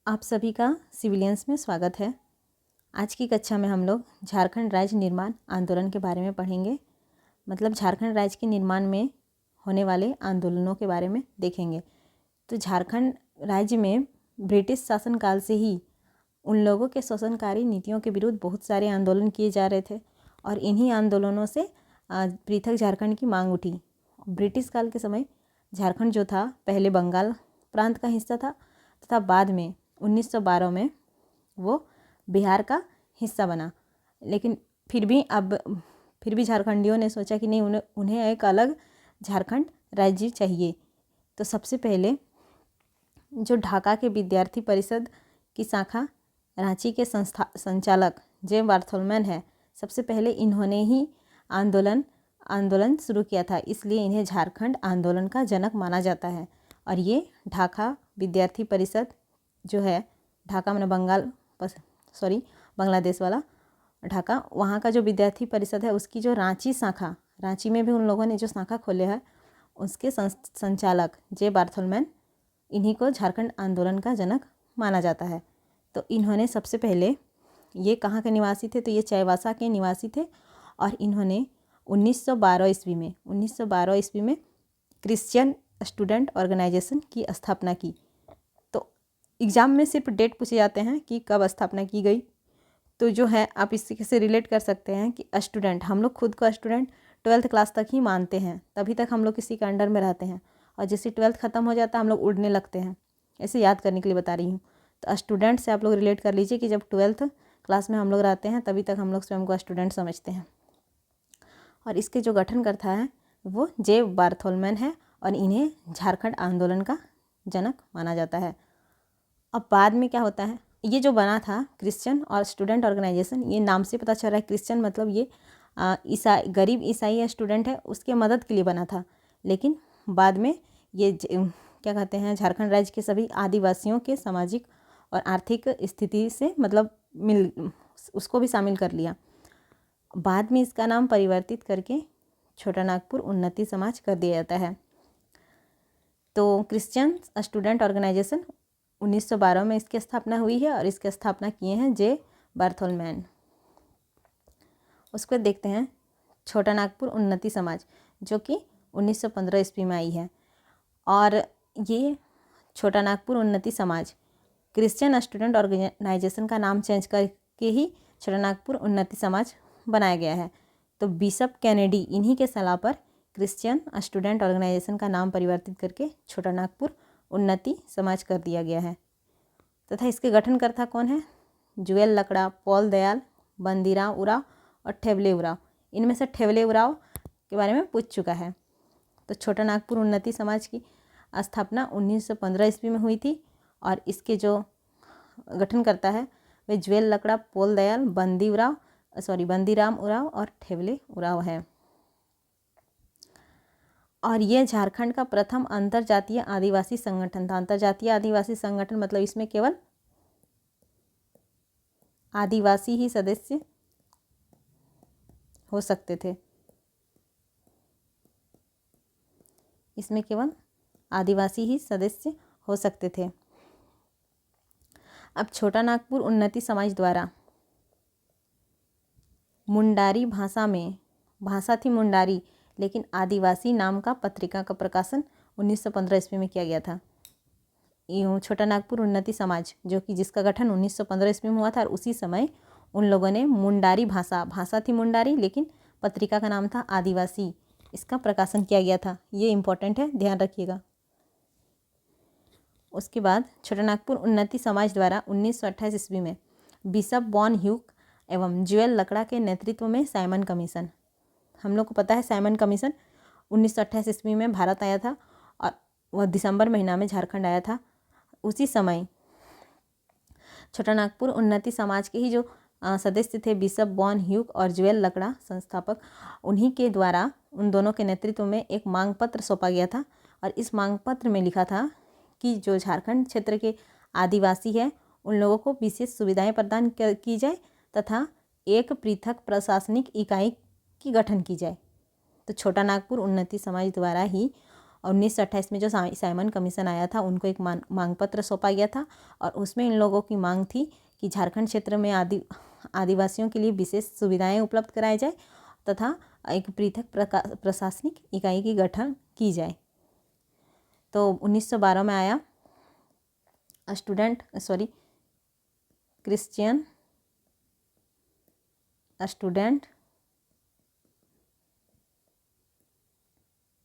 आप सभी का सिविलियंस में स्वागत है। आज की कक्षा में हम लोग झारखंड राज्य निर्माण आंदोलन के बारे में पढ़ेंगे। मतलब झारखंड राज्य के निर्माण में होने वाले आंदोलनों के बारे में देखेंगे। तो झारखंड राज्य में ब्रिटिश शासनकाल से ही उन लोगों के शोषणकारी नीतियों के विरुद्ध बहुत सारे आंदोलन किए जा रहे थे और इन्हीं आंदोलनों से पृथक झारखंड की मांग उठी। ब्रिटिश काल के समय झारखंड जो था पहले बंगाल प्रांत का हिस्सा था तथा बाद में 1912 में वो बिहार का हिस्सा बना। लेकिन फिर भी झारखंडियों ने सोचा कि नहीं, उन्हें एक अलग झारखंड राज्य चाहिए। तो सबसे पहले जो ढाका के विद्यार्थी परिषद की शाखा रांची के संचालक जे बार्थोलोमेव है, सबसे पहले इन्होंने ही आंदोलन शुरू किया था, इसलिए इन्हें झारखंड आंदोलन का जनक माना जाता है। और ये ढाका विद्यार्थी परिषद जो है, ढाका मैंने बांग्लादेश वाला ढाका, वहाँ का जो विद्यार्थी परिषद है उसकी जो रांची शाखा, रांची में भी उन लोगों ने जो शाखा खोले है, उसके संचालक जे बार्थोलोमेव, इन्हीं को झारखंड आंदोलन का जनक माना जाता है। तो इन्होंने सबसे पहले, ये कहाँ के निवासी थे, तो ये चाईबासा के निवासी थे और इन्होंने 1912 ईस्वी में क्रिश्चियन स्टूडेंट ऑर्गेनाइजेशन की स्थापना की। तो एग्ज़ाम में सिर्फ डेट पूछे जाते हैं कि कब स्थापना की गई। तो जो है आप इससे से रिलेट कर सकते हैं कि स्टूडेंट, हम लोग खुद को स्टूडेंट 12th क्लास तक ही मानते हैं, तभी तक हम लोग किसी के अंडर में रहते हैं और जैसे 12th ख़त्म हो जाता है हम लोग उड़ने लगते हैं। ऐसे याद करने के लिए बता रही हूँ। तो स्टूडेंट से आप लोग रिलेट कर लीजिए कि जब 12th क्लास में हम लोग रहते हैं तभी तक हम लोग स्वयं को स्टूडेंट समझते हैं। और इसके जो गठनकर्ता है वो जे बार्थोलोमेव है और इन्हें झारखंड आंदोलन का जनक माना जाता है। अब बाद में क्या होता है, ये जो बना था क्रिश्चियन और स्टूडेंट ऑर्गेनाइजेशन, ये नाम से पता चल रहा है क्रिश्चियन मतलब ये गरीब ईसाई स्टूडेंट है उसके मदद के लिए बना था। लेकिन बाद में ये क्या कहते हैं, झारखंड राज्य के सभी आदिवासियों के सामाजिक और आर्थिक स्थिति से उसको भी शामिल कर लिया। बाद में इसका नाम परिवर्तित करके छोटा नागपुर उन्नति समाज कर दिया जाता है। तो क्रिश्चियन स्टूडेंट ऑर्गेनाइजेशन 1912 में इसकी स्थापना हुई है और इसकी स्थापना किए हैं जे बार्थोलोमेव। उसको देखते हैं छोटा नागपुर उन्नति समाज, जो कि 1915 ईस्वी में आई है। और ये छोटा नागपुर उन्नति समाज क्रिश्चियन स्टूडेंट ऑर्गेनाइजेशन का नाम चेंज करके ही छोटा नागपुर उन्नति समाज बनाया गया है। तो बिशप कैनेडी इन्हीं के सलाह पर क्रिश्चियन स्टूडेंट ऑर्गेनाइजेशन का नाम परिवर्तित करके छोटा नागपुर उन्नति समाज कर दिया गया है। तथा इसके गठनकर्ता कौन है? जुएल लकड़ा, पॉल दयाल, बंदीराम उराव और ठेवले उराव। इनमें से ठेवले उराव के बारे में पूछ चुका है। तो छोटा नागपुर उन्नति समाज की स्थापना 1915 ईस्वी में हुई थी और इसके जो गठनकर्ता है वे जुएल लकड़ा, पॉल दयाल, बंदीराम उराव और ठेवले उराव है। और ये झारखंड का प्रथम अंतर्जातीय आदिवासी संगठन था। अंतर्जातीय आदिवासी संगठन मतलब इसमें केवल आदिवासी ही सदस्य हो सकते थे। इसमें केवल आदिवासी ही सदस्य हो सकते थे। अब छोटा नागपुर उन्नति समाज द्वारा मुंडारी भाषा थी मुंडारी, लेकिन आदिवासी नाम का पत्रिका का प्रकाशन 1915 ईस्वी में किया गया था। छोटा नागपुर उन्नति समाज जो कि जिसका गठन 1915 ईस्वी में हुआ था और उसी समय उन लोगों ने मुंडारी भाषा थी मुंडारी, लेकिन पत्रिका का नाम था आदिवासी, इसका प्रकाशन किया गया था। ये इम्पोर्टेंट है, ध्यान रखिएगा। उसके बाद छोटा नागपुर उन्नति समाज द्वारा 1928 ईस्वी में बिशप बॉन ह्यूक एवं जुएल लकड़ा के नेतृत्व में साइमन कमीशन, हम लोग को पता है साइमन कमीशन 1928 ईस्वी में भारत आया था और वह दिसंबर महीना में झारखंड आया था। उसी समय छोटा नागपुर उन्नति समाज के ही जो सदस्य थे बिशप बॉन ह्यूक और जुएल लकड़ा संस्थापक, उन्हीं के द्वारा उन दोनों के नेतृत्व में एक मांग पत्र सौंपा गया था और इस मांग पत्र में लिखा था कि जो झारखंड क्षेत्र के आदिवासी है उन लोगों को विशेष सुविधाएं प्रदान की जाए तथा एक पृथक प्रशासनिक इकाई की गठन की जाए। तो छोटा नागपुर उन्नति समाज द्वारा ही और 1928 में जो साइमन कमीशन आया था उनको एक मांग पत्र सौंपा गया था और उसमें इन लोगों की मांग थी कि झारखंड क्षेत्र में आदिवासियों के लिए विशेष सुविधाएं उपलब्ध कराई जाए तथा एक पृथक प्रशासनिक इकाई की गठन की जाए। तो 1912 में आया क्रिश्चियन स्टूडेंट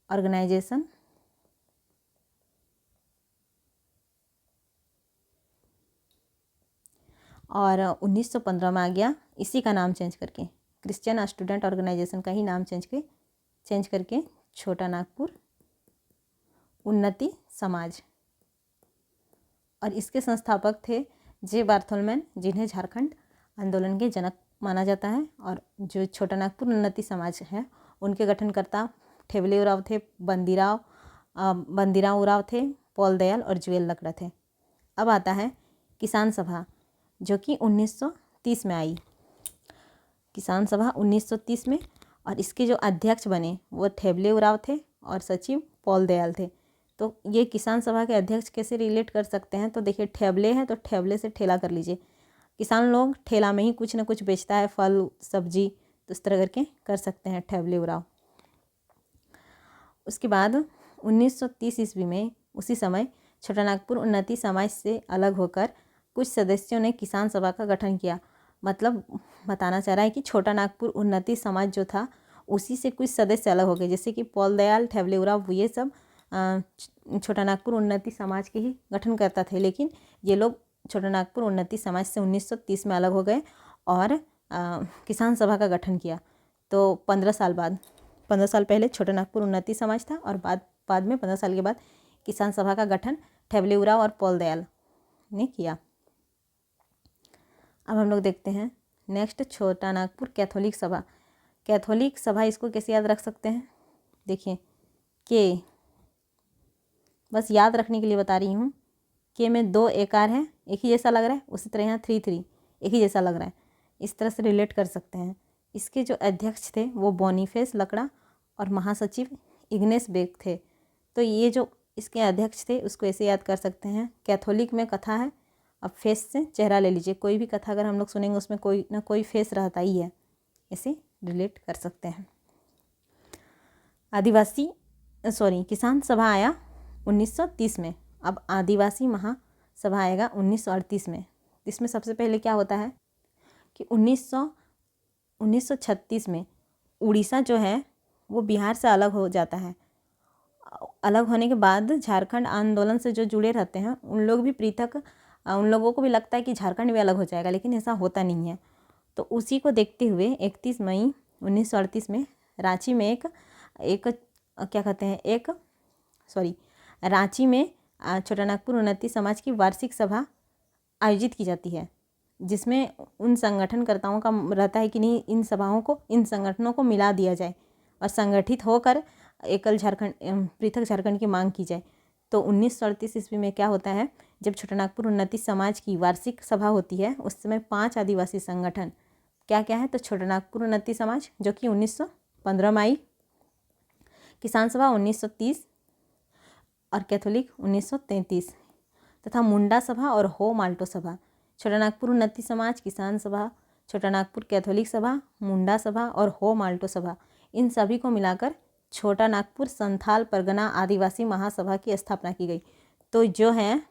ऑर्गेनाइजेशन और 1915 में आ गया इसी का नाम चेंज करके, क्रिश्चियन स्टूडेंट ऑर्गेनाइजेशन का ही नाम चेंज करके छोटा नागपुर उन्नति समाज। और इसके संस्थापक थे जे बार्थोलोमेव, जिन्हें झारखंड आंदोलन के जनक माना जाता है। और जो छोटा नागपुर उन्नति समाज है उनके गठनकर्ता ठेवले उराव थे, बंदीराव उराव थे, पॉल दयाल और जुएल लकड़ा थे। अब आता है किसान सभा, जो कि 1930 में आई। किसान सभा 1930 में, और इसके जो अध्यक्ष बने वो ठेवले उराव थे और सचिव पॉल दयाल थे। तो ये किसान सभा के अध्यक्ष कैसे रिलेट कर सकते हैं, तो देखिए ठेवले है तो ठेवले से ठेला कर लीजिए। किसान लोग ठेला में ही कुछ ना कुछ बेचता है, फल सब्जी, तो इस तरह करके कर सकते हैं ठेवले उराव। उसके बाद 1930 ईस्वी में उसी समय छोटा नागपुर उन्नति समाज से अलग होकर कुछ सदस्यों ने किसान सभा का गठन किया। मतलब बताना चाह रहा है कि छोटा नागपुर उन्नति समाज जो था उसी से कुछ सदस्य अलग हो गए, जैसे कि पॉल दयाल, ठेवले उराव, ये सब छोटा नागपुर उन्नति समाज के ही गठन करता थे। लेकिन ये लोग छोटा नागपुर उन्नति समाज से 1930 में अलग हो गए और किसान सभा का गठन किया। तो 15 साल पहले छोटा नागपुर उन्नति समाज था और बाद में 15 साल के बाद किसान सभा का गठन ठेवले उराव और पॉल दयाल ने किया। अब हम लोग देखते हैं नेक्स्ट छोटा नागपुर कैथोलिक सभा। कैथोलिक सभा इसको कैसे याद रख सकते हैं, देखिए के, बस याद रखने के लिए बता रही हूँ। के में 2 एकार है, एक ही जैसा लग रहा है, उसी तरह यहाँ 3 एक ही जैसा लग रहा है, इस तरह से रिलेट कर सकते हैं। इसके जो अध्यक्ष थे वो बोनीफेस लकड़ा और महासचिव इग्नेस बेक थे। तो ये जो इसके अध्यक्ष थे उसको ऐसे याद कर सकते हैं। कैथोलिक में कथा है, अब फेस से चेहरा ले लीजिए, कोई भी कथा अगर हम लोग सुनेंगे उसमें कोई ना कोई फेस रहता ही है, ऐसे रिलेट कर सकते हैं। किसान सभा आया 1930 में। अब आदिवासी महासभा आएगा 1938 में। इसमें सबसे पहले क्या होता है कि 1936 में उड़ीसा जो है वो बिहार से अलग हो जाता है। अलग होने के बाद झारखंड आंदोलन से जो जुड़े रहते हैं उन लोगों को भी लगता है कि झारखंड भी अलग हो जाएगा, लेकिन ऐसा होता नहीं है। तो उसी को देखते हुए 31 मई 1938 में रांची में रांची में छोटा नागपुर उन्नति समाज की वार्षिक सभा आयोजित की जाती है, जिसमें उन संगठनकर्ताओं का रहता है कि नहीं, इन संगठनों को मिला दिया जाए और संगठित होकर पृथक झारखंड की मांग की जाए। तो 1938 ईस्वी में क्या होता है, जब छोटा नागपुर उन्नति समाज की वार्षिक सभा होती है उस समय 5 आदिवासी संगठन क्या है, तो छोटा नागपुर उन्नति समाज जो कि 1915 में आई, किसान सभा 1930 और कैथोलिक 1933 तथा मुंडा सभा और हो माल्टो सभा। छोटा नागपुर उन्नति समाज, किसान सभा, छोटा नागपुर कैथोलिक सभा, मुंडा सभा और हो माल्टो सभा, इन सभी को मिलाकर छोटा नागपुर संथाल परगना आदिवासी महासभा की स्थापना की गई। तो जो है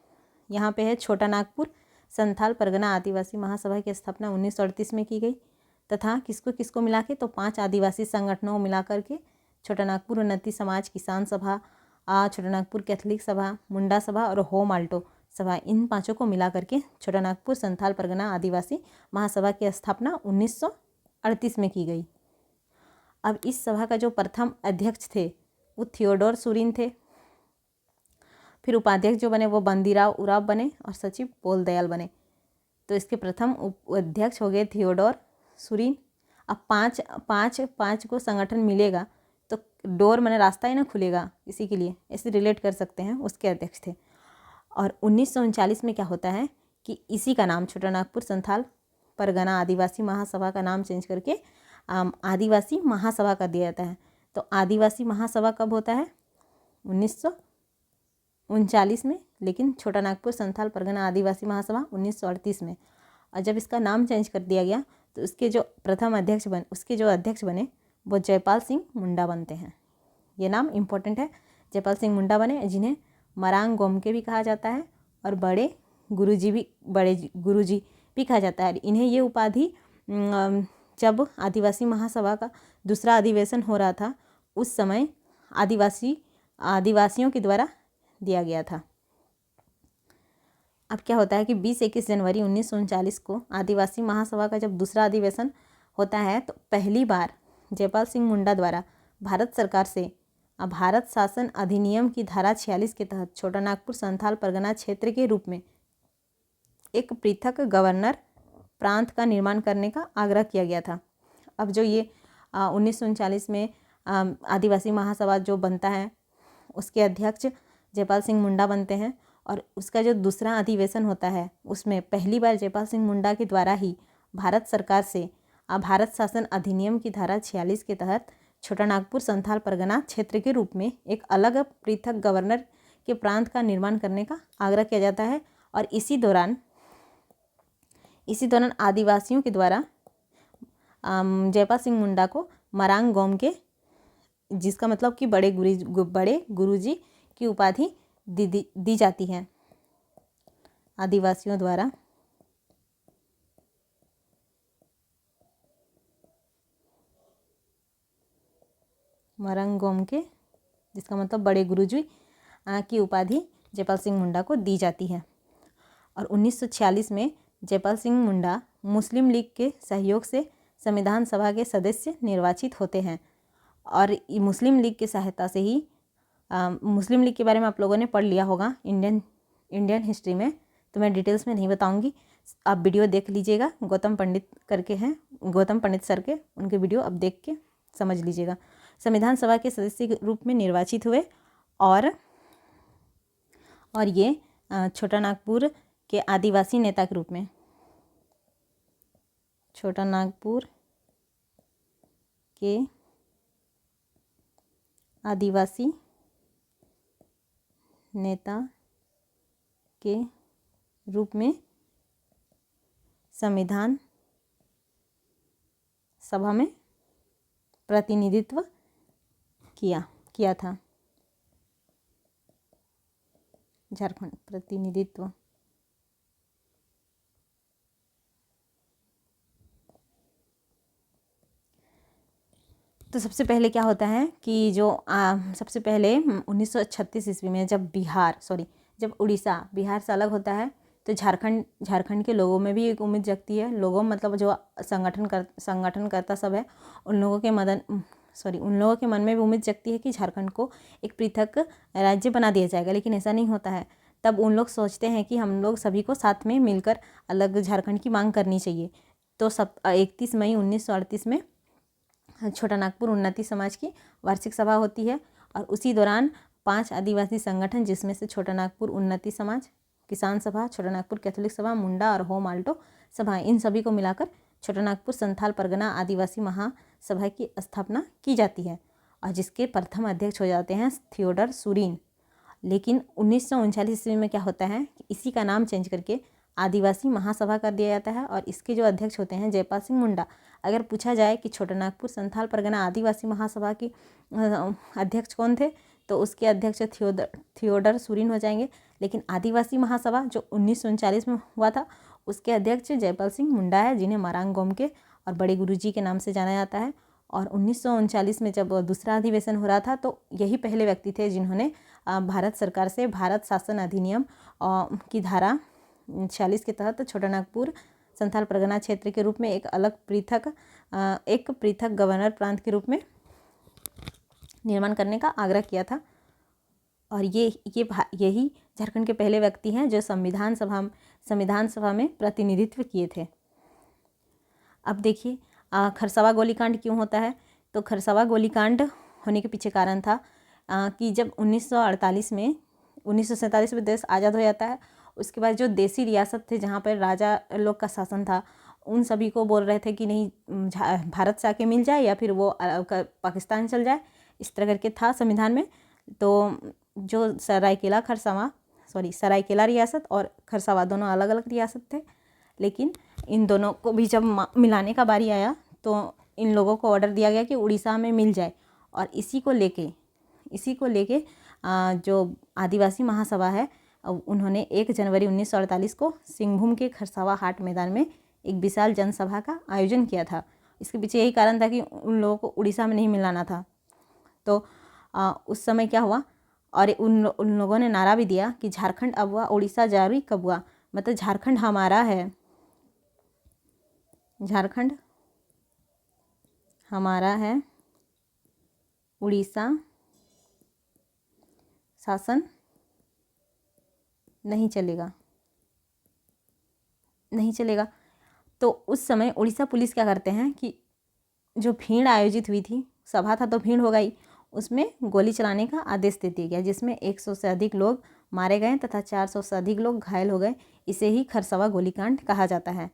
यहाँ पे है छोटा नागपुर संथाल परगना आदिवासी महासभा की स्थापना 1938 में की गई तथा किसको मिला के, तो 5 आदिवासी संगठनों को मिला करके छोटा नागपुर उन्नति समाज, किसान सभा, छोटा नागपुर कैथोलिक सभा, मुंडा सभा और हो माल्टो सभा, इन 5 को मिला करके छोटा नागपुर संथाल परगना आदिवासी महासभा की स्थापना 1938 में की गई। अब इस सभा का जो प्रथम अध्यक्ष थे वो थियोडोर सुरीन थे। फिर उपाध्यक्ष जो बने वो बंदीराव उराव बने और सचिव पॉल दयाल बने। तो इसके प्रथम अध्यक्ष हो गए थियोडोर सुरीन। अब पाँच को संगठन मिलेगा तो डोर माने रास्ता ही ना खुलेगा, इसी के लिए ऐसे रिलेट कर सकते हैं, उसके अध्यक्ष थे। और 1939 में क्या होता है कि इसी का नाम छोटा नागपुर संथाल परगना आदिवासी महासभा का नाम चेंज करके आदिवासी महासभा का दिया जाता है। तो आदिवासी महासभा कब होता है, 1939 में, लेकिन छोटा नागपुर संथाल परगना आदिवासी महासभा 1938 में। और जब इसका नाम चेंज कर दिया गया तो उसके जो अध्यक्ष बने वो जयपाल सिंह मुंडा बनते हैं। ये नाम इम्पोर्टेंट है। जयपाल सिंह मुंडा बने, जिन्हें मरांग गोमके भी कहा जाता है और बड़े गुरुजी भी कहा जाता है। इन्हें ये उपाधि जब आदिवासी महासभा का दूसरा अधिवेशन हो रहा था उस समय आदिवासियों के द्वारा दिया गया था। अब क्या होता है कि 20-21 जनवरी 1939 को आदिवासी महासभा का जब दूसरा अधिवेशन होता है तो पहली बार जयपाल सिंह मुंडा द्वारा भारत सरकार से भारत शासन अधिनियम की धारा 46 के तहत छोटा नागपुर संथाल परगना क्षेत्र के रूप में एक पृथक गवर्नर प्रांत का निर्माण करने का आग्रह किया गया था। अब जो ये 1939 में आदिवासी महासभा जो बनता है उसके अध्यक्ष जयपाल सिंह मुंडा बनते हैं और उसका जो दूसरा अधिवेशन होता है उसमें पहली बार जयपाल सिंह मुंडा के द्वारा ही भारत सरकार से भारत शासन अधिनियम की धारा 46 के तहत छोटा नागपुर संथाल परगना क्षेत्र के रूप में एक अलग पृथक गवर्नर के प्रांत का निर्माण करने का आग्रह किया जाता है। और इसी दौरान आदिवासियों के द्वारा जयपाल सिंह मुंडा को मरांग गोमके, जिसका मतलब कि बड़े गुरुजी की उपाधि दी जाती है आदिवासियों द्वारा। मरांग गोमके, जिसका मतलब बड़े गुरुजी की उपाधि जयपाल सिंह मुंडा को दी जाती है। और 1946 में जयपाल सिंह मुंडा मुस्लिम लीग के सहयोग से संविधान सभा के सदस्य निर्वाचित होते हैं। और मुस्लिम लीग की सहायता से ही मुस्लिम लीग के बारे में आप लोगों ने पढ़ लिया होगा इंडियन हिस्ट्री में, तो मैं डिटेल्स में नहीं बताऊंगी, आप वीडियो देख लीजिएगा। गौतम पंडित सर के उनके वीडियो अब देख के समझ लीजिएगा। संविधान सभा के सदस्य के रूप में निर्वाचित हुए और ये छोटा नागपुर के आदिवासी नेता के रूप में, छोटा नागपुर के आदिवासी नेता के रूप में संविधान सभा में प्रतिनिधित्व किया था। झारखंड प्रतिनिधित्व। तो सबसे पहले क्या होता है कि जो सबसे पहले 1936 ईस्वी में जब बिहार से अलग होता है तो झारखंड के लोगों में भी एक उम्मीद जगती है। लोगों मतलब जो संगठनकर्ता सब है उन लोगों के मन में भी उम्मीद जगती है कि झारखंड को एक पृथक राज्य बना दिया जाएगा, लेकिन ऐसा नहीं होता है। तब उन लोग सोचते हैं कि हम लोग सभी को साथ में मिलकर अलग झारखंड की मांग करनी चाहिए। तो 31 मई 1938 में छोटा नागपुर उन्नति समाज की वार्षिक सभा होती है और उसी दौरान 5 आदिवासी संगठन, जिसमें से छोटा नागपुर उन्नति समाज, किसान सभा, छोटा नागपुर कैथोलिक सभा, मुंडा और होम आल्टो सभा, इन सभी को मिलाकर छोटा नागपुर संथाल परगना आदिवासी महासभा की स्थापना की जाती है और जिसके प्रथम अध्यक्ष हो जाते हैं थियोडर सुरीन। लेकिन 1939 ईस्वी में क्या होता है कि इसी का नाम चेंज करके आदिवासी महासभा कर दिया जाता है और इसके जो अध्यक्ष होते हैं जयपाल सिंह मुंडा। अगर पूछा जाए कि छोटा नागपुर संथाल परगना आदिवासी महासभा की अध्यक्ष कौन थे तो उसके अध्यक्ष थियोडर सुरीन हो जाएंगे। लेकिन आदिवासी महासभा जो 1939 में हुआ था उसके अध्यक्ष जयपाल सिंह मुंडा है, जिन्हें मरांग गोमके और बड़े गुरुजी के नाम से जाना जाता है। और 1939 में जब दूसरा अधिवेशन हो रहा था तो यही पहले व्यक्ति थे जिन्होंने भारत सरकार से भारत शासन अधिनियम की धारा 46 के तहत छोटा नागपुर संथाल परगना क्षेत्र के रूप में एक पृथक गवर्नर प्रांत के रूप में निर्माण करने का आग्रह किया था। और यही झारखंड के पहले व्यक्ति हैं जो संविधान सभा में प्रतिनिधित्व किए थे। अब देखिए खरसवा गोलीकांड क्यों होता है। तो खरसवा गोलीकांड होने के पीछे कारण था कि जब 1947 में देश आज़ाद हो जाता है, उसके बाद जो देसी रियासत थे जहाँ पर राजा लोग का शासन था, उन सभी को बोल रहे थे कि नहीं भारत से आके मिल जाए या फिर वो पाकिस्तान चल जाए, इस तरह करके था संविधान में। तो जो सरायकेला रियासत और खरसावा दोनों अलग अलग रियासत थे, लेकिन इन दोनों को भी जब मिलाने का बारी आया तो इन लोगों को ऑर्डर दिया गया कि उड़ीसा में मिल जाए। और इसी को लेके जो आदिवासी महासभा है, उन्होंने 1 जनवरी 1948 को सिंहभूम के खरसावा हाट मैदान में एक विशाल जनसभा का आयोजन किया था। इसके पीछे यही कारण था कि उन लोगों को उड़ीसा में नहीं मिलाना था। तो उस समय क्या हुआ, और उन लोगों ने नारा भी दिया कि झारखंड अब हुआ, उड़ीसा जारी कब हुआ, मतलब झारखंड हमारा है, झारखंड हमारा है, उड़ीसा शासन नहीं चलेगा। तो उस समय उड़ीसा पुलिस क्या करते हैं कि जो भीड़ आयोजित हुई थी, सभा था तो भीड़ हो गई, उसमें गोली चलाने का आदेश दे दिया गया, जिसमें 100 से अधिक लोग मारे गए तथा 400 से अधिक लोग घायल हो गए। इसे ही खरसवा गोलीकांड कहा जाता है।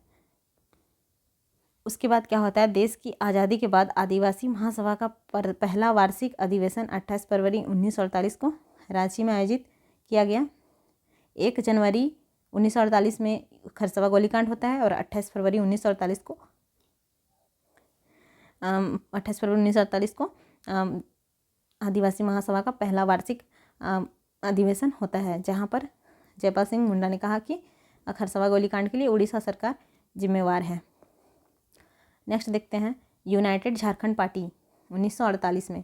उसके बाद क्या होता है, देश की आज़ादी के बाद आदिवासी महासभा का पहला वार्षिक अधिवेशन 28 फरवरी 1948 को रांची में आयोजित किया गया। 1 जनवरी 1948 में खरसवा गोलीकांड होता है और 28 फरवरी 1948 को आदिवासी महासभा का पहला वार्षिक अधिवेशन होता है, जहाँ पर जयपाल सिंह मुंडा ने कहा कि खरसवा गोलीकांड के लिए उड़ीसा सरकार जिम्मेवार है। नेक्स्ट देखते हैं यूनाइटेड झारखंड पार्टी 1948 में।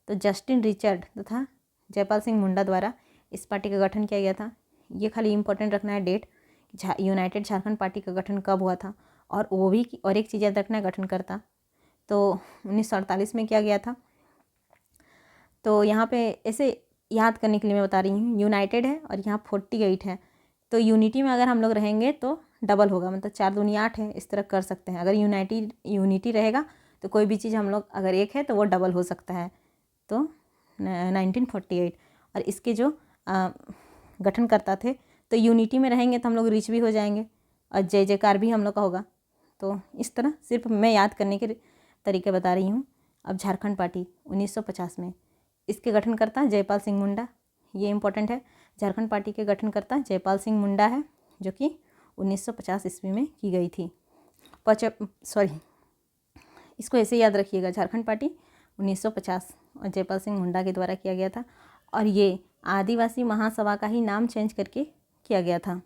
तो जस्टिन रिचर्ड तथा जयपाल सिंह मुंडा द्वारा इस पार्टी का गठन किया गया था। ये खाली इम्पोर्टेंट रखना है डेट, यूनाइटेड झारखंड पार्टी का गठन कब हुआ था, और वो भी और एक चीज़ याद रखना है गठनकर्ता। तो 1948 में किया गया था। तो यहाँ पे ऐसे याद करने के लिए मैं बता रही हूँ, यूनाइटेड है और यहाँ 48 है, तो यूनिटी में अगर हम लोग रहेंगे तो डबल होगा, मतलब 4 दूनी 8 है, इस तरह कर सकते हैं। अगर यूनिटी रहेगा तो कोई भी चीज़ हम लोग अगर एक है तो वो डबल हो सकता है। तो 1948, और इसके जो गठनकर्ता थे, तो यूनिटी में रहेंगे तो हम लोग रिच भी हो जाएंगे और जय जयकार भी हम लोग का होगा। तो इस तरह सिर्फ मैं याद करने के तरीके बता रही हूँ। अब झारखंड पार्टी 1950 में, इसके गठनकर्ता जयपाल सिंह मुंडा, ये इंपॉर्टेंट है। झारखंड पार्टी के गठनकर्ता जयपाल सिंह मुंडा है, जो कि 1950 ईस्वी में की गई थी। इसको ऐसे याद रखिएगा, झारखंड पार्टी 1950 और जयपाल सिंह मुंडा के द्वारा किया गया था। और ये आदिवासी महासभा का ही नाम चेंज करके किया गया था।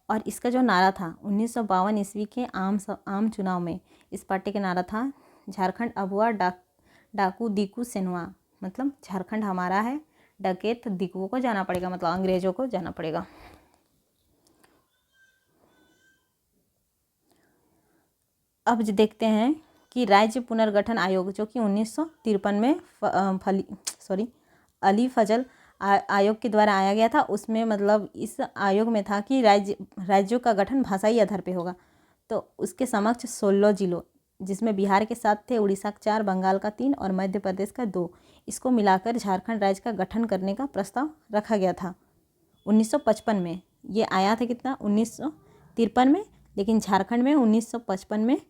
और इसका जो नारा था 1952 ईस्वी के आम चुनाव में, इस पार्टी का नारा था झारखंड अबुआ डाकू दिकू सेनुआ, मतलब झारखंड हमारा है, डकैत दिकुओं को जाना पड़ेगा, मतलब अंग्रेजों को जाना पड़ेगा। अब देखते हैं कि राज्य पुनर्गठन आयोग, जो कि 1953 में अली फजल आयोग के द्वारा आया गया था, उसमें मतलब इस आयोग में था कि राज्यों का गठन भाषाई आधार पे होगा। तो उसके समक्ष 16 जिलों, जिसमें बिहार के 7 थे, उड़ीसा का 4, बंगाल का 3 और मध्य प्रदेश का 2, इसको मिलाकर झारखंड राज्य का गठन करने का प्रस्ताव रखा गया था 1955 में। ये आया था कितना, 1953 में, लेकिन झारखंड में 1955 में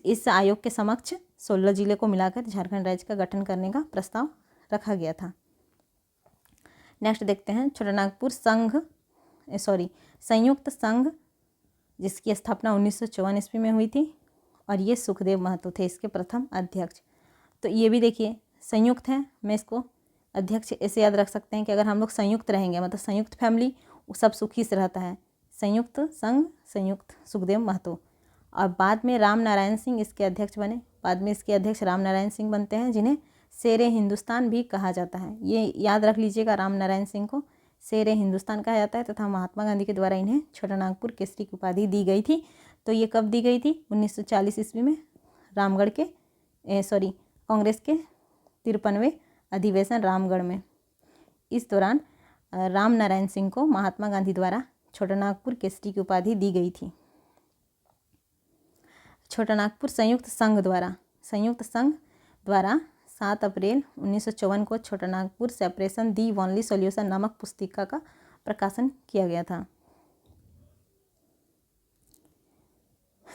इस आयोग के समक्ष 16 जिले को मिलाकर झारखंड राज्य का गठन करने का प्रस्ताव रखा गया था। नेक्स्ट देखते हैं छोटानागपुर संयुक्त संघ, जिसकी स्थापना 1954 ईस्वी में हुई थी, और ये सुखदेव महतो थे इसके प्रथम अध्यक्ष। तो ये भी देखिए संयुक्त है, मैं इसको अध्यक्ष ऐसे याद रख सकते हैं कि अगर हम लोग संयुक्त रहेंगे, मतलब संयुक्त फैमिली, वो सब सुखी से रहता है। संयुक्त संघ, संयुक्त सुखदेव महतो। और बाद में राम नारायण सिंह इसके अध्यक्ष बने। बाद में इसके अध्यक्ष राम नारायण सिंह बनते हैं, जिन्हें शेरे हिंदुस्तान भी कहा जाता है। ये याद रख लीजिएगा, राम नारायण सिंह को शेरे हिंदुस्तान कहा जाता है, तथा महात्मा गांधी के द्वारा इन्हें छोटानागपुर केसरी की उपाधि दी गई थी। तो ये कब दी गई थी, 1940 ईस्वी में, कांग्रेस के 53वें अधिवेशन रामगढ़ में। इस दौरान राम नारायण सिंह को महात्मा गांधी द्वारा छोटानागपुर केसरी की उपाधि दी गई थी। छोटानागपुर संयुक्त संघ द्वारा 7 अप्रैल 1954 को Chotanagpur separation the only solution नामक पुस्तिका का प्रकाशन किया गया था।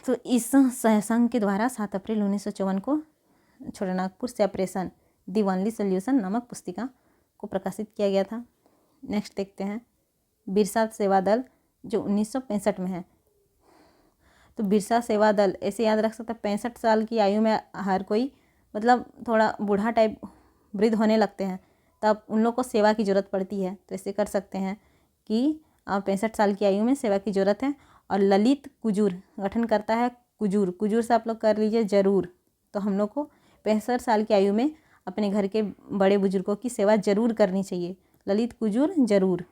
तो इस संघ के द्वारा 7 अप्रैल 1954 को Chotanagpur separation the only solution नामक पुस्तिका को प्रकाशित किया गया था। नेक्स्ट देखते हैं बिरसा सेवा दल जो 1965 में है। तो बिरसा सेवा दल ऐसे याद रख सकते हैं, 65 साल की आयु में हर कोई मतलब थोड़ा बूढ़ा टाइप वृद्ध होने लगते हैं, तब उन लोग को सेवा की ज़रूरत पड़ती है। तो ऐसे कर सकते हैं कि 65 साल की आयु में सेवा की ज़रूरत है। और ललित कुजूर गठन करता है कुजूर, कुजूर से आप लोग कर लीजिए जरूर। तो हम लोग को 65 साल की आयु में अपने घर के बड़े बुजुर्गों की सेवा जरूर करनी चाहिए। ललित कुजूर जरूर,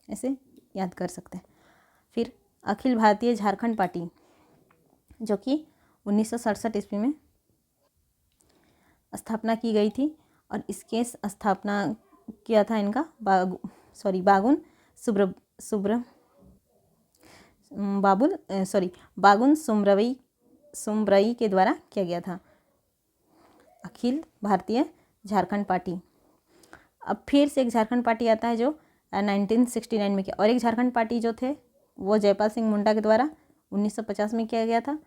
ऐसे याद कर सकते हैं। फिर अखिल भारतीय झारखंड पार्टी जो कि 1967 ईस्वी में स्थापना की गई थी। और इसके स्थापना किया था इनका बागुन सुम्रई के द्वारा किया गया था अखिल भारतीय झारखंड पार्टी। अब फिर से एक झारखंड पार्टी आता है जो 1969 में किया। और एक झारखंड पार्टी जो थे वो जयपाल सिंह मुंडा के द्वारा 1950 में किया गया था,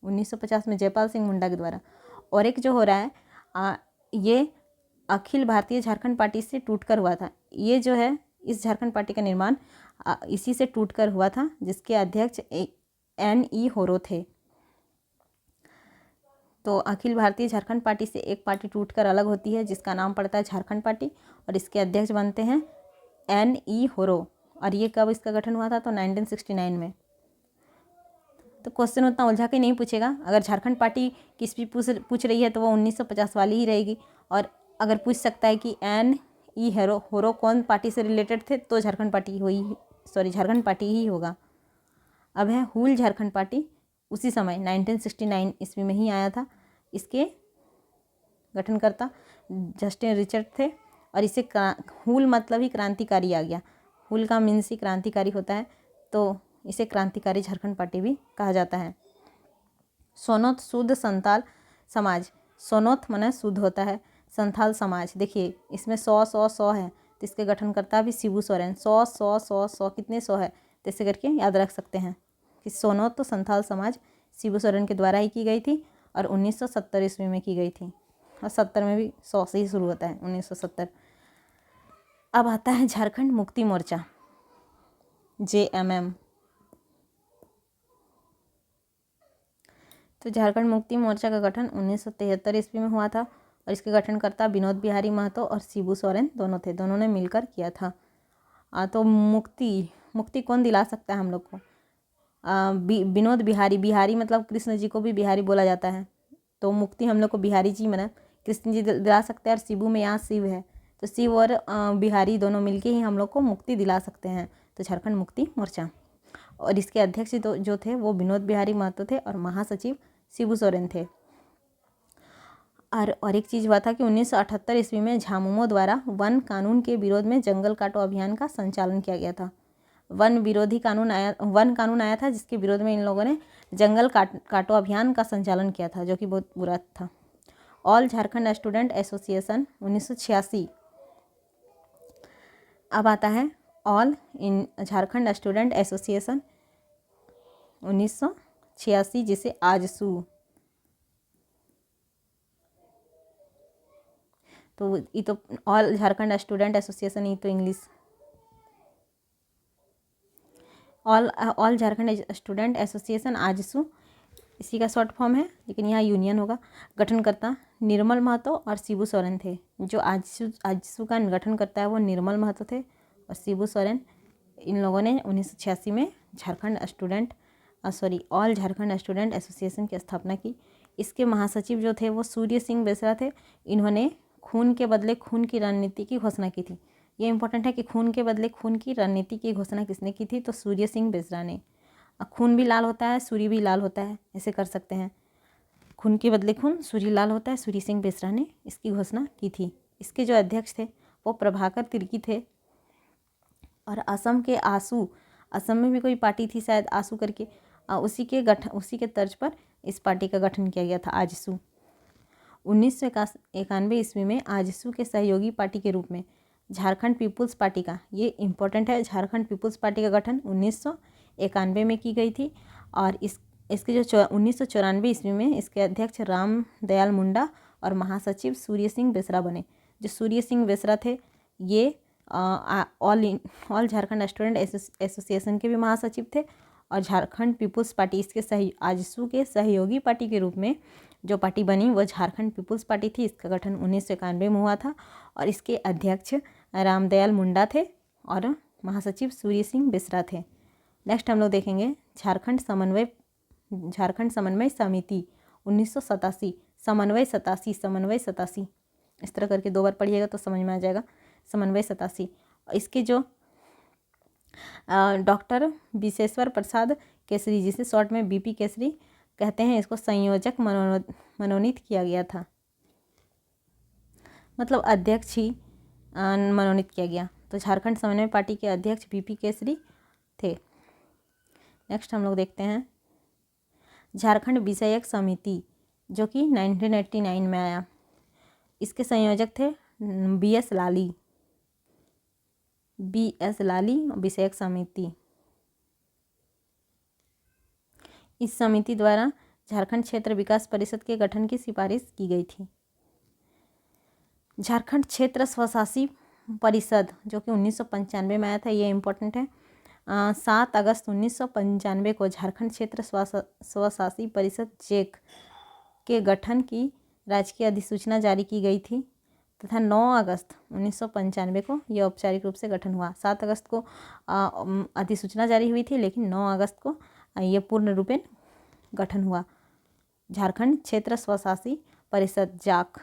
1950 में जयपाल सिंह मुंडा के द्वारा। और एक जो हो रहा है ये अखिल भारतीय झारखंड पार्टी से टूटकर हुआ था। ये जो है इस झारखंड पार्टी का निर्माण इसी से टूटकर हुआ था, जिसके अध्यक्ष N.E. होरो थे। तो अखिल भारतीय झारखंड पार्टी से एक पार्टी टूटकर अलग होती है जिसका नाम पड़ता है झारखंड पार्टी, और इसके अध्यक्ष बनते हैं N.E. होरो। और ये कब इसका गठन हुआ था? तो 1969 में। तो क्वेश्चन उतना उलझा के नहीं पूछेगा। अगर झारखंड पार्टी किस भी पूछ रही है तो वो 1950 वाली ही रहेगी। और अगर पूछ सकता है कि N.E. होरो कौन पार्टी से रिलेटेड थे तो झारखंड पार्टी ही होगा। अब है हूल झारखंड पार्टी, उसी समय 1969 ईस्वी में ही आया था। इसके गठनकर्ता जस्टिन रिचर्ड थे। और इसे हूल मतलब ही क्रांतिकारी आ गया। हूल का मीन्स ही क्रांतिकारी होता है, तो इसे क्रांतिकारी झारखंड पार्टी भी कहा जाता है। सोनोत शुद्ध संथाल समाज, सोनोत माने शुद्ध होता है, संथाल समाज। देखिए इसमें 100 है, तो इसके गठनकर्ता भी शिबू सोरेन। 100 कितने 100 है, तो ऐसे करके याद रख सकते हैं कि सोनोत तो संथाल समाज शिबू सोरेन के द्वारा ही की गई थी और 1970 ईस्वी में की गई थी। और 70 में भी 100 से ही शुरू होता है, 1970। अब आता है झारखंड मुक्ति मोर्चा JMM। तो झारखंड मुक्ति मोर्चा का गठन 1973 ईस्वी में हुआ था। और इसके गठनकर्ता विनोद बिहारी महतो और शिबू सोरेन दोनों थे, दोनों ने मिलकर किया था। तो मुक्ति कौन दिला सकता है हम लोग को? विनोद बिहारी मतलब कृष्ण जी को भी बिहारी बोला जाता है, तो मुक्ति हम लोग को बिहारी जी माना कृष्ण जी दिला सकते हैं। और शिबू में यहाँ शिव है, तो शिव और बिहारी दोनों मिलके ही हम लोग को मुक्ति दिला सकते हैं। तो झारखंड मुक्ति मोर्चा। और इसके अध्यक्ष जो थे वो विनोद बिहारी महतो थे और महासचिव शिबू सोरेन थे। और एक चीज़ हुआ था कि 1978 ईस्वी में झामुमो द्वारा वन कानून के विरोध में जंगल काटो अभियान का संचालन किया गया था। वन कानून आया था जिसके विरोध में इन लोगों ने जंगल काटो अभियान का संचालन किया था, जो कि बहुत बुरा था। All Jharkhand student association 1986। अब आता है all in Jharkhand student association 1986, जिसे आजसू। तो ये तो ऑल झारखंड स्टूडेंट एसोसिएशन, ये तो English all Jharkhand student association AJSU इसी का शॉर्ट फॉर्म है, लेकिन यहाँ यूनियन होगा। गठनकर्ता निर्मल महतो और शिबू सोरेन थे। जो आजसू का गठन करता है वो निर्मल महतो थे और शिबू सोरेन। इन लोगों ने 1986 में ऑल झारखंड स्टूडेंट एसोसिएशन की स्थापना की। इसके महासचिव जो थे वो सूर्य सिंह बेसरा थे। इन्होंने खून के बदले खून की रणनीति की घोषणा की थी। ये इंपॉर्टेंट है कि खून के बदले खून की रणनीति की घोषणा किसने की थी? तो सूर्य सिंह बेसरा ने। खून भी लाल होता है, सूर्य भी लाल होता है, ऐसे कर सकते हैं। खून के बदले खून, सूर्य लाल होता है, सूर्य सिंह बेसरा ने इसकी घोषणा की थी। इसके जो अध्यक्ष थे वो प्रभाकर तिर्की थे। और असम के असम में भी कोई पार्टी थी शायद आसू करके, उसी के तर्ज पर इस पार्टी का गठन किया गया था आजसू। 1991 ईस्वी में आजसू के सहयोगी पार्टी के रूप में झारखंड पीपुल्स पार्टी का, ये इम्पोर्टेंट है, झारखंड पीपुल्स पार्टी का गठन 1991 में की गई थी। और इसके जो 1994 ईस्वी में इसके अध्यक्ष राम दयाल मुंडा और महासचिव सूर्य सिंह बेसरा बने। जो सूर्य सिंह बेसरा थे ये ऑल झारखंड स्टूडेंट एसोसिएशन के भी महासचिव थे और झारखंड पीपुल्स पार्टी इसके आजसू के सहयोगी पार्टी के रूप में जो पार्टी बनी वो झारखंड पीपुल्स पार्टी थी। इसका गठन 1991 में हुआ था और इसके अध्यक्ष रामदयाल मुंडा थे और महासचिव सूर्य सिंह बेसरा थे। नेक्स्ट हम लोग देखेंगे झारखंड समन्वय समिति 1987, समन्वय 87, इस तरह करके 2 बार पढ़िएगा तो समझ में आ जाएगा। समन्वय 87 इसके जो डॉक्टर विशेश्वर प्रसाद केसरी, जिसे शॉर्ट में बीपी केसरी कहते हैं, इसको संयोजक मनोनीत किया गया था, मतलब अध्यक्ष ही मनोनीत किया गया। तो झारखंड समन्वय पार्टी के अध्यक्ष बीपी केसरी थे। नेक्स्ट हम लोग देखते हैं झारखंड विषयक समिति जो कि 1989 में आया। इसके संयोजक थे बीएस लाली विषयक समिति। इस समिति द्वारा झारखंड क्षेत्र विकास परिषद के गठन की सिफारिश की गई थी। झारखंड क्षेत्र स्वशासी परिषद जो कि 1995 में आया था, ये इम्पोर्टेंट है। 7 अगस्त 1995 को झारखंड क्षेत्र स्वशासी परिषद जेक के गठन की राजकीय अधिसूचना जारी की गई थी तथा 9 अगस्त 1995 को यह औपचारिक रूप से गठन हुआ। 7 अगस्त को अधिसूचना जारी हुई थी, लेकिन 9 अगस्त को ये पूर्ण रूपेण गठन हुआ झारखंड क्षेत्र स्वशासी परिषद जाक।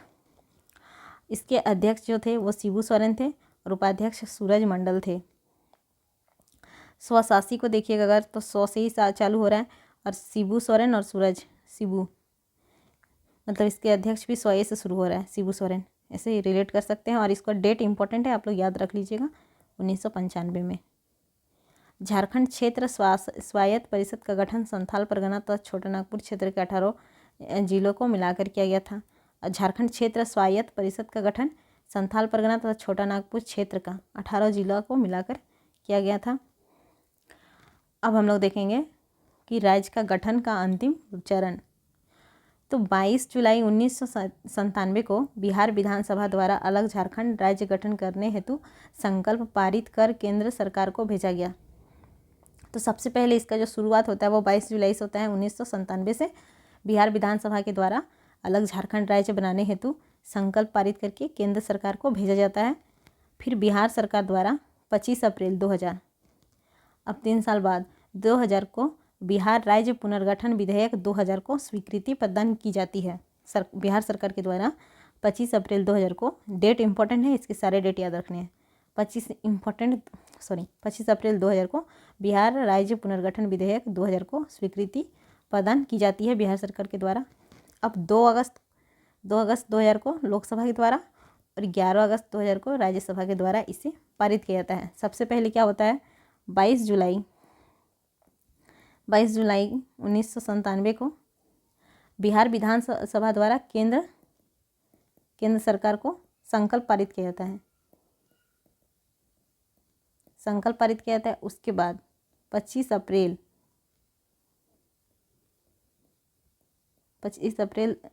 इसके अध्यक्ष जो थे वो शिबू सोरेन थे और उपाध्यक्ष सूरज मंडल थे। स्वशासी को देखिएगा अगर तो सौ से ही चालू हो रहा है और शिबू सोरेन और सूरज शिबू, मतलब इसके अध्यक्ष भी 100 से शुरू हो रहा है, शिबू सोरेन, ऐसे ही रिलेट कर सकते हैं। और इसका डेट इंपॉर्टेंट है, आप लोग याद रख लीजिएगा, 1995 में। झारखंड क्षेत्र स्वायत्त परिषद का गठन संथाल परगना तथा छोटा नागपुर क्षेत्र के 18 जिलों को मिलाकर किया गया था। झारखंड क्षेत्र स्वायत्त परिषद का गठन संथाल परगना तथा छोटा नागपुर क्षेत्र का 18 जिलों को मिलाकर किया गया था। अब हम लोग देखेंगे कि राज्य का गठन का अंतिम चरण। तो 22 जुलाई 1997 को बिहार विधानसभा द्वारा अलग झारखंड राज्य गठन करने हेतु संकल्प पारित कर केंद्र सरकार को भेजा गया। तो सबसे पहले इसका जो शुरुआत होता है वो 22 जुलाई से होता है 1997 से। बिहार विधानसभा के द्वारा अलग झारखंड राज्य बनाने हेतु संकल्प पारित करके केंद्र सरकार को भेजा जाता है। फिर बिहार सरकार द्वारा 25 अप्रैल 2000, अब 3 साल बाद 2000 को बिहार राज्य पुनर्गठन विधेयक 2000 को स्वीकृति प्रदान की जाती है। बिहार सरकार के द्वारा 25 अप्रैल 2000 को, डेट इंपॉर्टेंट है, इसके सारे डेट याद रखने हैं। 25 अप्रैल 2000 को बिहार राज्य पुनर्गठन विधेयक 2000 को स्वीकृति प्रदान की जाती है बिहार सरकार के द्वारा। अब 2 अगस्त 2000 को लोकसभा के द्वारा और 11 अगस्त 2000 को राज्यसभा के द्वारा इसे पारित किया जाता है। सबसे पहले क्या होता है, 22 जुलाई 1997 को बिहार विधानसभा द्वारा केंद्र सरकार को संकल्प पारित किया जाता है। उसके बाद 25 अप्रैल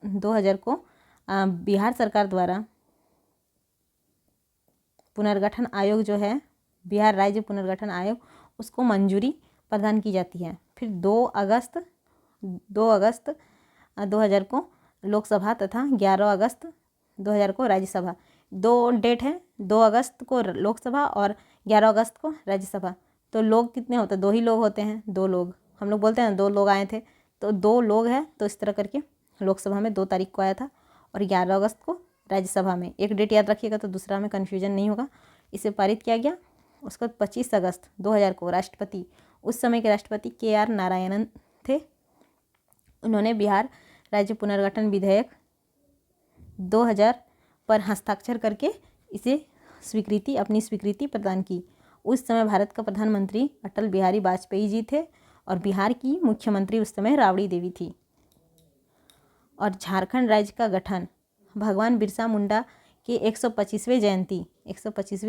2000 को बिहार सरकार द्वारा पुनर्गठन आयोग जो है, बिहार राज्य पुनर्गठन आयोग, उसको मंजूरी प्रदान की जाती है। फिर 2 अगस्त 2000 को लोकसभा तथा 11 अगस्त 2000 को राज्यसभा। 2 डेट है, 2 अगस्त को लोकसभा और 11 अगस्त को राज्यसभा। तो लोग कितने होते हैं, 2 ही लोग होते हैं, 2 लोग हम लोग बोलते हैं 2 लोग आए थे, तो 2 लोग हैं। तो इस तरह करके लोकसभा में 2 तारीख को आया था और 11 अगस्त को राज्यसभा में। एक डेट याद रखिएगा तो दूसरा में कन्फ्यूजन नहीं होगा। इसे पारित किया गया। उसके बाद 25 अगस्त 2000 को राष्ट्रपति, उस समय के राष्ट्रपति KR नारायणन थे, उन्होंने बिहार राज्य पुनर्गठन विधेयक 2000 पर हस्ताक्षर करके इसे अपनी स्वीकृति प्रदान की। उस समय भारत का प्रधानमंत्री अटल बिहारी वाजपेयी जी थे और बिहार की मुख्यमंत्री उस समय राबड़ी देवी थी। और झारखंड राज्य का गठन भगवान बिरसा मुंडा की 125वीं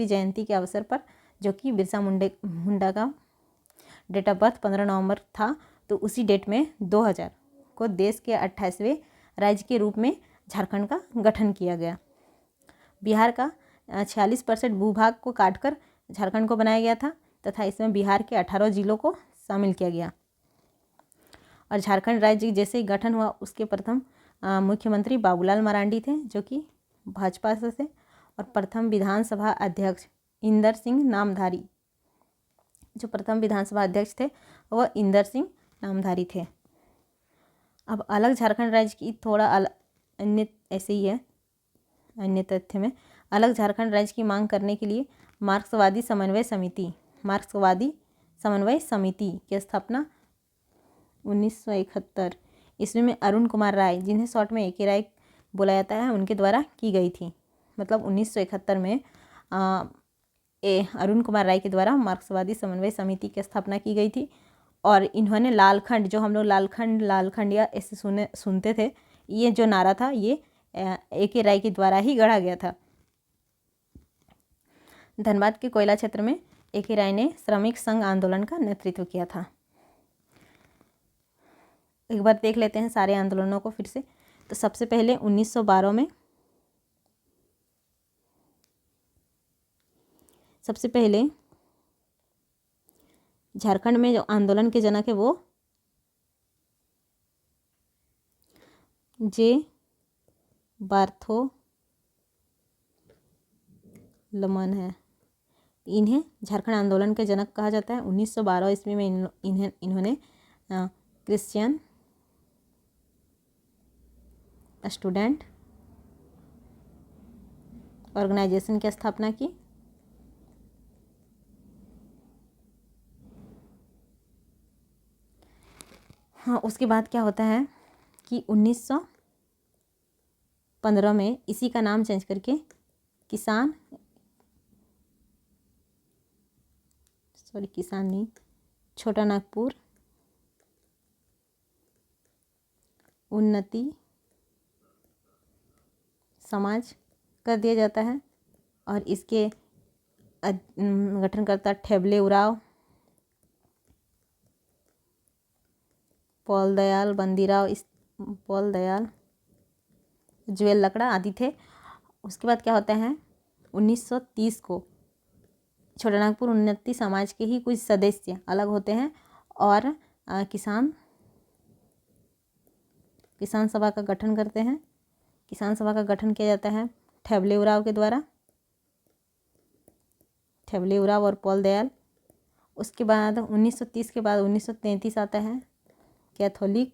जयंती के अवसर पर, जो कि बिरसा मुंडा का डेट ऑफ बर्थ 15 नवंबर था, तो उसी डेट में 2000 को देश के 28वें राज्य के रूप में झारखंड का गठन किया गया। बिहार का 46% भूभाग को काटकर झारखंड को बनाया गया था तथा इसमें बिहार के 18 जिलों को शामिल किया गया। और झारखंड राज्य जैसे ही गठन हुआ उसके प्रथम मुख्यमंत्री बाबूलाल मरांडी थे, जो कि भाजपा से थे। और प्रथम विधानसभा अध्यक्ष इंदर सिंह नामधारी, जो प्रथम विधानसभा अध्यक्ष थे वह इंदर सिंह नामधारी थे। अब अलग झारखंड राज्य की थोड़ा अन्य ऐसे ही है, अन्य तथ्य में अलग झारखंड राज्य की मांग करने के लिए मार्क्सवादी समन्वय समिति की स्थापना 1971 ईस्वी में अरुण कुमार राय, जिन्हें शॉर्ट में AK राय बोला जाता है, उनके द्वारा की गई थी। मतलब 1971 में अरुण कुमार राय के द्वारा मार्क्सवादी समन्वय समिति की स्थापना की गई थी। और इन्होंने लालखंड, जो हम लोग लालखंड या ऐसे सुनते थे, ये जो नारा था ये AK राय के द्वारा ही गढ़ा गया था। धनबाद के कोयला क्षेत्र में AK राय ने श्रमिक संघ आंदोलन का नेतृत्व किया था। एक बार देख लेते हैं सारे आंदोलनों को फिर से। तो सबसे पहले 1912 में सबसे पहले झारखंड में जो आंदोलन के जनक है वो जे बार्थोलमन है। इन्हें झारखंड आंदोलन के जनक कहा जाता है। 1912 ईस्वी में इन्होंने क्रिश्चियन स्टूडेंट ऑर्गेनाइजेशन की स्थापना की। हाँ, उसके बाद क्या होता है कि 1915 में इसी का नाम चेंज करके किसान नहीं, छोटा नागपुर उन्नति समाज कर दिया जाता है। और इसके गठनकर्ता ठेबले उराव, पॉल दयाल ज्वेल लकड़ा आदि थे। उसके बाद क्या होता है 1930 को छोटा नागपुर उन्नति समाज के ही कुछ सदस्य अलग होते हैं और किसान सभा का गठन करते हैं। किसान सभा का गठन किया जाता है ठेबले उराव के द्वारा, ठेबले उराव और पॉल दयाल। उसके बाद 1930 के बाद 1933 आता है कैथोलिक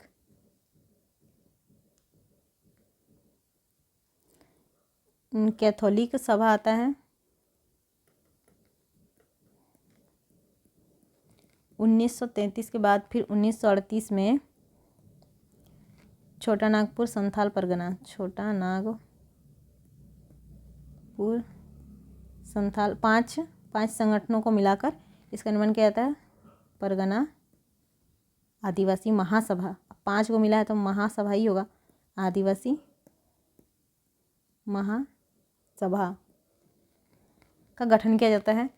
सभा आता है। 1933 के बाद फिर 1938 में छोटा नागपुर संथाल परगना, छोटा नागपुर संथाल पांच संगठनों को मिलाकर इसका निर्माण किया जाता है परगना आदिवासी महासभा। 5 को मिला है तो महासभा ही होगा, आदिवासी महासभा का गठन किया जाता है।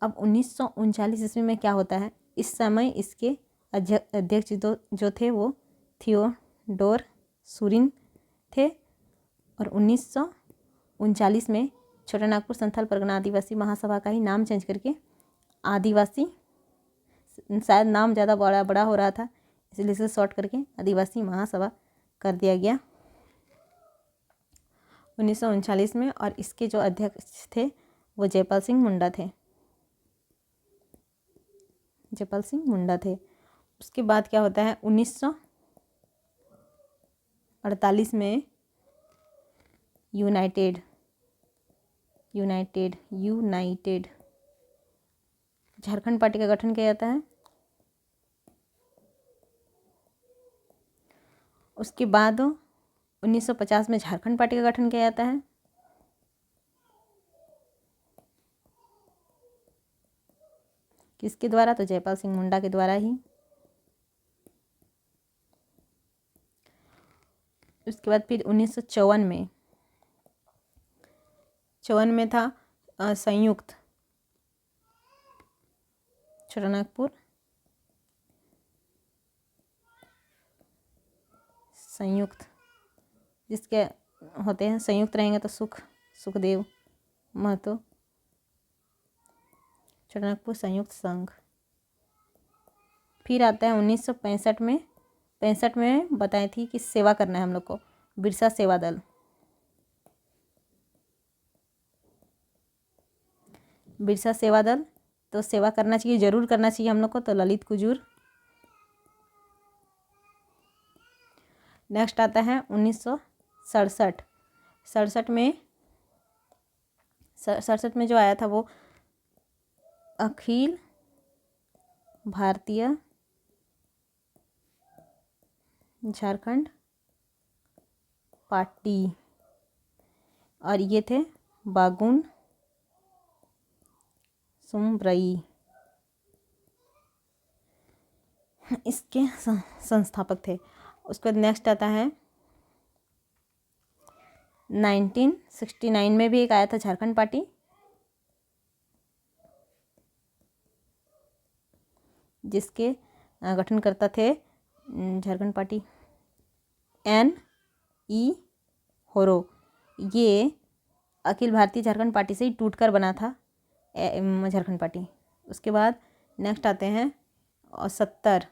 अब 1939 ईस्वी में क्या होता है, इस समय इसके अध्यक्ष जो थे वो थियोडोर सुरिन थे। और 1939 में छोटा नागपुर संथाल परगना आदिवासी महासभा का ही नाम चेंज करके आदिवासी, शायद नाम ज़्यादा बड़ा हो रहा था इसलिए इसे शॉर्ट करके आदिवासी महासभा कर दिया गया 1939 में। और इसके जो अध्यक्ष थे वो जयपाल सिंह मुंडा थे। उसके बाद क्या होता है 1948 में यूनाइटेड झारखंड पार्टी का गठन किया जाता है। उसके बाद 1950 में झारखंड पार्टी का गठन किया जाता है। किसके द्वारा, तो जयपाल सिंह मुंडा के द्वारा ही। उसके बाद फिर 1954 में था संयुक्त छोटा नागपुर संयुक्त, जिसके होते हैं, संयुक्त रहेंगे तो सुखदेव महतो, छोटानागपुर संयुक्त संघ। फिर आता है 1965 में, 65 में बताई थी कि सेवा करना है हम लोग को, बिरसा सेवा दल। बिरसा सेवा दल, तो सेवा करना चाहिए, जरूर करना चाहिए हम लोग को, तो ललित कुजूर। नेक्स्ट आता है 1967, 67 में जो आया था वो अखिल भारतीय झारखंड पार्टी, और ये थे बागुन सुमरई, इसके संस्थापक थे। उसके बाद नेक्स्ट आता है 1969 में भी एक आया था झारखंड पार्टी, जिसके गठनकर्ता थे झारखंड पार्टी N.E. होरो। ये अखिल भारतीय झारखंड पार्टी से ही टूटकर बना था झारखंड पार्टी। उसके बाद नेक्स्ट आते हैं और 70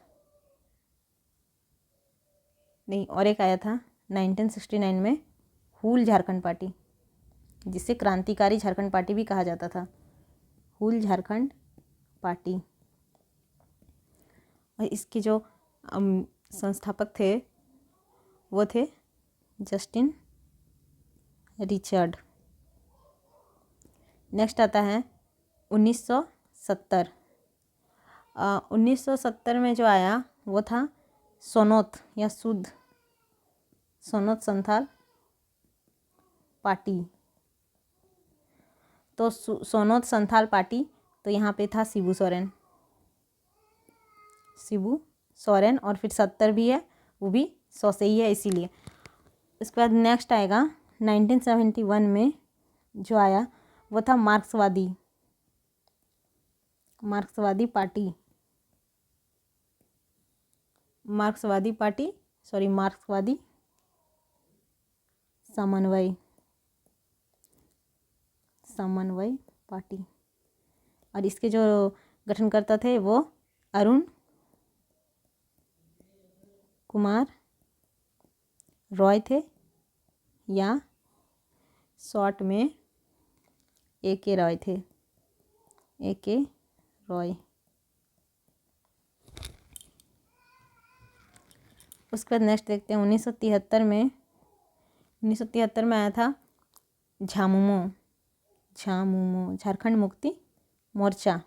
नहीं, और एक आया था 1969 में, हूल झारखंड पार्टी, जिसे क्रांतिकारी झारखंड पार्टी भी कहा जाता था, हूल झारखंड पार्टी। और इसके जो संस्थापक थे वो थे जस्टिन रिचर्ड। नेक्स्ट आता है 1970। 1970 में जो आया वो था सोनोत या शुद्ध सोनोत संथाल पार्टी। तो सोनोत संथाल पार्टी, तो यहाँ पे था शिबू सोरेन, और फिर 70 भी है, वो भी 100 से ही है इसीलिए। उसके बाद नेक्स्ट आएगा 1971 में जो आया वो था मार्क्सवादी पार्टी, मार्क्सवादी समन्वय पार्टी। और इसके जो गठनकर्ता थे वो अरुण कुमार रॉय थे, या शॉर्ट में A.K. रॉय थे, A.K. रॉय। उसके बाद नेक्स्ट देखते हैं 1973 में। 1973 में आया था झामुमो झारखंड मुक्ति मोर्चा।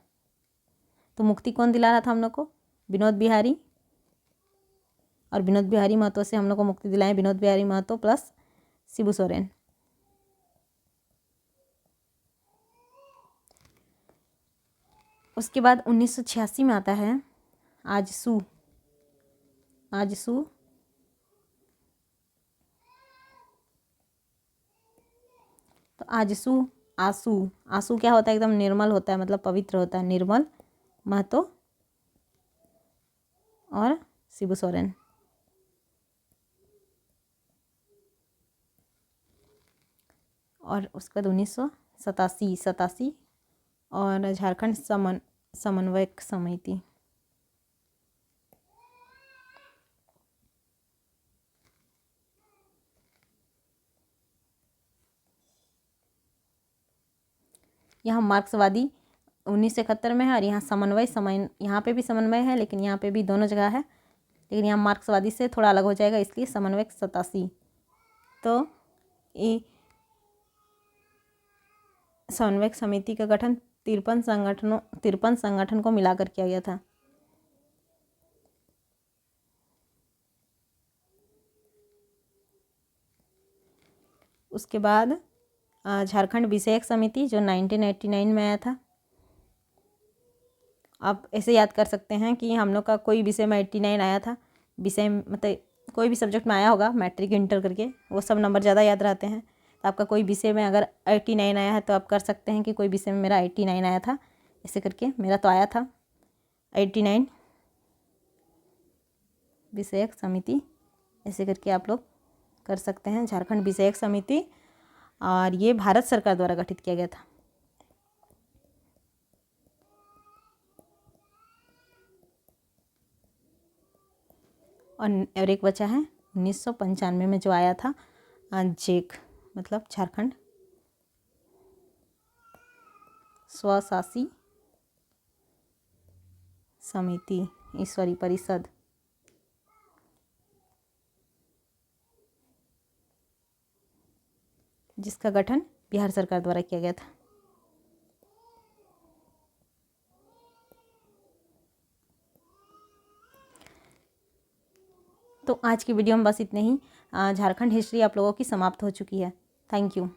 तो मुक्ति कौन दिला रहा था हम लोग को? विनोद बिहारी, और विनोद बिहारी महतो से हम लोग को मुक्ति दिलाए विनोद बिहारी महतो प्लस शिबू सोरेन। उसके बाद 1986 में आता है आजसू। तो आंसू क्या होता है? एकदम निर्मल होता है, मतलब पवित्र होता है। निर्मल महतो और शिबू सोरेन। और उसके बाद 1987 और झारखंड समन्वयक समिति। यहाँ मार्क्सवादी 1971 में है, और यहाँ यहाँ पे भी समन्वय है, लेकिन यहाँ पे भी दोनों जगह है, लेकिन यहाँ मार्क्सवादी से थोड़ा अलग हो जाएगा, इसलिए समन्वयक 87। तो ये समन्वयक समिति का गठन 53 संगठन को मिलाकर किया गया था। उसके बाद झारखंड विषयक समिति जो 1989 में आया था। आप ऐसे याद कर सकते हैं कि हम लोग का कोई विषय में 89 आया था, विषय मतलब कोई भी सब्जेक्ट में आया होगा मैट्रिक इंटर करके, वो सब नंबर ज़्यादा याद रहते हैं। तो आपका कोई विषय में अगर 89 आया है तो आप कर सकते हैं कि कोई विषय में मेरा 89 आया था, ऐसे करके मेरा तो आया था 89 विषयक समिति, ऐसे करके आप लोग कर सकते हैं, झारखंड विषयक समिति, और ये भारत सरकार द्वारा गठित किया गया था। और एक बचा है 1995 में जो आया था जेक, मतलब झारखंड स्वशासी समिति, ईश्वरी परिषद। जिसका गठन बिहार सरकार द्वारा किया गया था। तो आज की वीडियो में बस इतने ही। झारखंड हिस्ट्री आप लोगों की समाप्त हो चुकी है। Thank you.